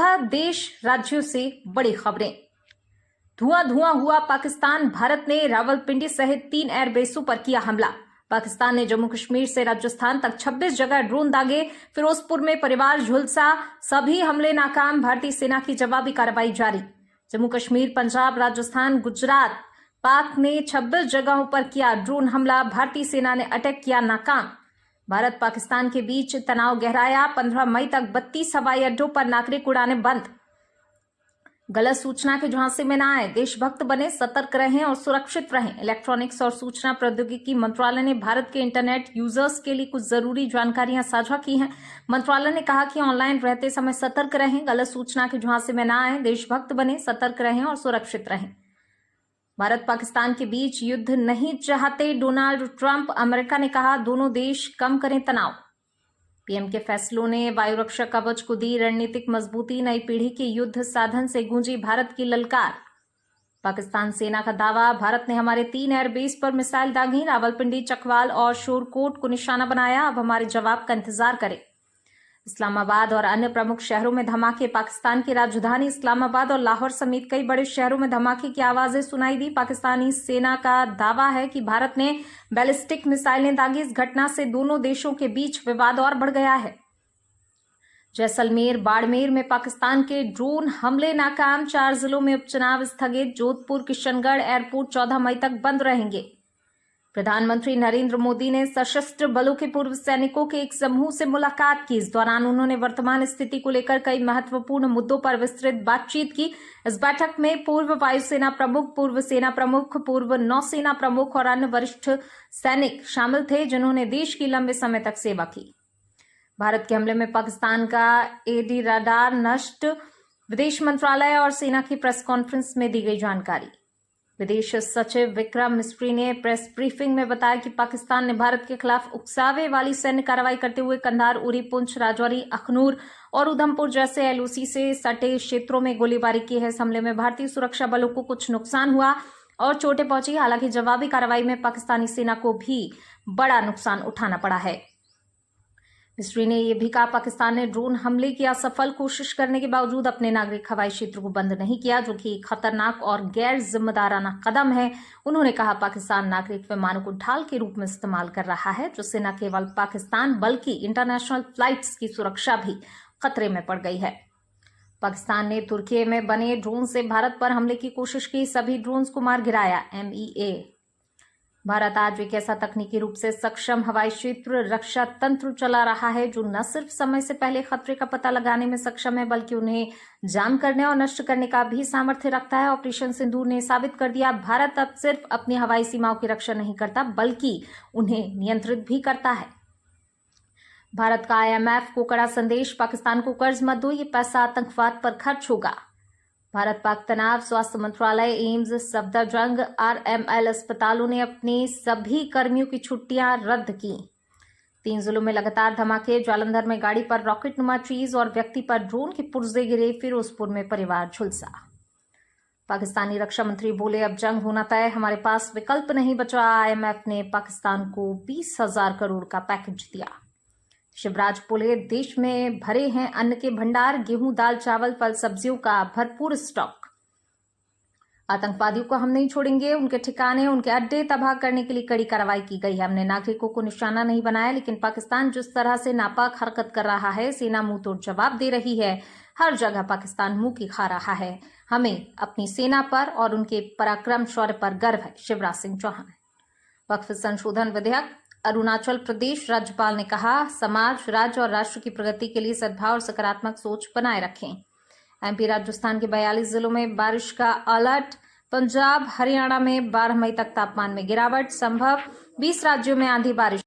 सुबह देश राज्यों से बड़ी खबरें। धुआं धुआं हुआ पाकिस्तान। भारत ने रावलपिंडी सहित 3 एयरबेसों पर किया हमला। पाकिस्तान ने जम्मू कश्मीर से राजस्थान तक 26 जगह ड्रोन दागे। फिरोजपुर में परिवार झुलसा, सभी हमले नाकाम। भारतीय सेना की जवाबी कार्रवाई जारी। जम्मू कश्मीर, पंजाब, राजस्थान, गुजरात, पाक ने 26 जगहों पर किया ड्रोन हमला। भारतीय सेना ने अटैक किया नाकाम। भारत पाकिस्तान के बीच तनाव गहराया। 15 मई तक 32 हवाई अड्डों पर नागरिक उड़ानें बंद। गलत सूचना के झांसे में न आए, देशभक्त बने, सतर्क रहें और सुरक्षित रहें। इलेक्ट्रॉनिक्स और सूचना प्रौद्योगिकी मंत्रालय ने भारत के इंटरनेट यूजर्स के लिए कुछ जरूरी जानकारियां साझा की हैं। मंत्रालय ने कहा कि ऑनलाइन रहते समय सतर्क रहें, गलत सूचना के झांसे में न आए, देशभक्त बने, सतर्क रहें और सुरक्षित रहें। भारत पाकिस्तान के बीच युद्ध नहीं चाहते डोनाल्ड ट्रंप। अमेरिका ने कहा दोनों देश कम करें तनाव। पीएम के फैसलों ने वायुरक्षा कवच को दी रणनीतिक मजबूती। नई पीढ़ी के युद्ध साधन से गूंजी भारत की ललकार। पाकिस्तान सेना का दावा, भारत ने हमारे 3 एयरबेस पर मिसाइल दागी। रावलपिंडी, चकवाल और शोरकोट को निशाना बनाया। अब हमारे जवाब का इंतजार करें। इस्लामाबाद और अन्य प्रमुख शहरों में धमाके। पाकिस्तान की राजधानी इस्लामाबाद और लाहौर समेत कई बड़े शहरों में धमाके की आवाजें सुनाई दी। पाकिस्तानी सेना का दावा है कि भारत ने बैलिस्टिक मिसाइलें दागी। इस घटना से दोनों देशों के बीच विवाद और बढ़ गया है। जैसलमेर, बाड़मेर में पाकिस्तान के ड्रोन हमले नाकाम। 4 जिलों में उपचुनाव स्थगित। जोधपुर, किशनगढ़ एयरपोर्ट 14 मई तक बंद रहेंगे। प्रधानमंत्री नरेंद्र मोदी ने सशस्त्र बलों के पूर्व सैनिकों के एक समूह से मुलाकात की। इस दौरान उन्होंने वर्तमान स्थिति को लेकर कई महत्वपूर्ण मुद्दों पर विस्तृत बातचीत की। इस बैठक में पूर्व वायुसेना प्रमुख, पूर्व सेना प्रमुख, पूर्व नौसेना प्रमुख और अन्य वरिष्ठ सैनिक शामिल थे, जिन्होंने देश की लंबे समय तक सेवा की। भारत के हमले में पाकिस्तान का एडी रडार नष्ट। विदेश मंत्रालय और सेना की प्रेस कॉन्फ्रेंस में दी गई जानकारी। विदेश सचिव विक्रम मिस्री ने प्रेस ब्रीफिंग में बताया कि पाकिस्तान ने भारत के खिलाफ उकसावे वाली सैन्य कार्रवाई करते हुए कंधार, उरी, पुंछ, राजौरी, अखनूर और उधमपुर जैसे एलओसी से सटे क्षेत्रों में गोलीबारी की है। इस हमले में भारतीय सुरक्षा बलों को कुछ नुकसान हुआ और चोटें पहुंची। हालांकि जवाबी कार्रवाई में पाकिस्तानी सेना को भी बड़ा नुकसान उठाना पड़ा है। मिस्री ने यह भी कहा पाकिस्तान ने ड्रोन हमले की असफल कोशिश करने के बावजूद अपने नागरिक हवाई क्षेत्र को बंद नहीं किया, जो कि एक खतरनाक और गैर जिम्मेदाराना कदम है। उन्होंने कहा पाकिस्तान नागरिक विमानों को ढाल के रूप में इस्तेमाल कर रहा है, जिससे न केवल पाकिस्तान बल्कि इंटरनेशनल फ्लाइट्स की सुरक्षा भी खतरे में पड़ गई है। पाकिस्तान ने तुर्की में बने ड्रोन से भारत पर हमले की कोशिश की, सभी ड्रोन्स को मार गिराया। MEA भारत आज एक ऐसा तकनीकी रूप से सक्षम हवाई क्षेत्र रक्षा तंत्र चला रहा है जो न सिर्फ समय से पहले खतरे का पता लगाने में सक्षम है, बल्कि उन्हें जाम करने और नष्ट करने का भी सामर्थ्य रखता है। ऑपरेशन सिंदूर ने साबित कर दिया, भारत अब सिर्फ अपनी हवाई सीमाओं की रक्षा नहीं करता, बल्कि उन्हें नियंत्रित भी करता है। भारत का IMF को कड़ा संदेश, पाकिस्तान को कर्ज मत दो, ये पैसा आतंकवाद पर खर्च होगा। भारत पाक तनाव, स्वास्थ्य मंत्रालय, एम्स, सफदरजंग, RML अस्पतालों ने अपने सभी कर्मियों की छुट्टियां रद्द की। 3 जिलों में लगातार धमाके। जालंधर में गाड़ी पर रॉकेट नुमा चीज और व्यक्ति पर ड्रोन के पुर्जे गिरे। फिरोजपुर में परिवार झुलसा। पाकिस्तानी रक्षा मंत्री बोले अब जंग होना तय, हमारे पास विकल्प नहीं बचा। IMF ने पाकिस्तान को 20,000 करोड़ का पैकेज दिया। शिवराज बोले देश में भरे हैं अन्न के भंडार, गेहूं, दाल, चावल, फल, सब्जियों का भरपूर स्टॉक। आतंकवादियों को हम नहीं छोड़ेंगे, उनके ठिकाने, उनके अड्डे तबाह करने के लिए कड़ी कार्रवाई की गई है। हमने नागरिकों को निशाना नहीं बनाया, लेकिन पाकिस्तान जिस तरह से नापाक हरकत कर रहा है, सेना मुंह तोड़ जवाब दे रही है। हर जगह पाकिस्तान मुंह की खा रहा है। हमें अपनी सेना पर और उनके पराक्रम शौर्य पर गर्व है। शिवराज सिंह चौहान। वक्फ संशोधन विधेयक। अरुणाचल प्रदेश राज्यपाल ने कहा समाज, राज्य और राष्ट्र की प्रगति के लिए सद्भाव और सकारात्मक सोच बनाए रखें। MP राजस्थान के 42 जिलों में बारिश का अलर्ट। पंजाब, हरियाणा में 12 मई तक तापमान में गिरावट संभव। 20 राज्यों में आंधी बारिश।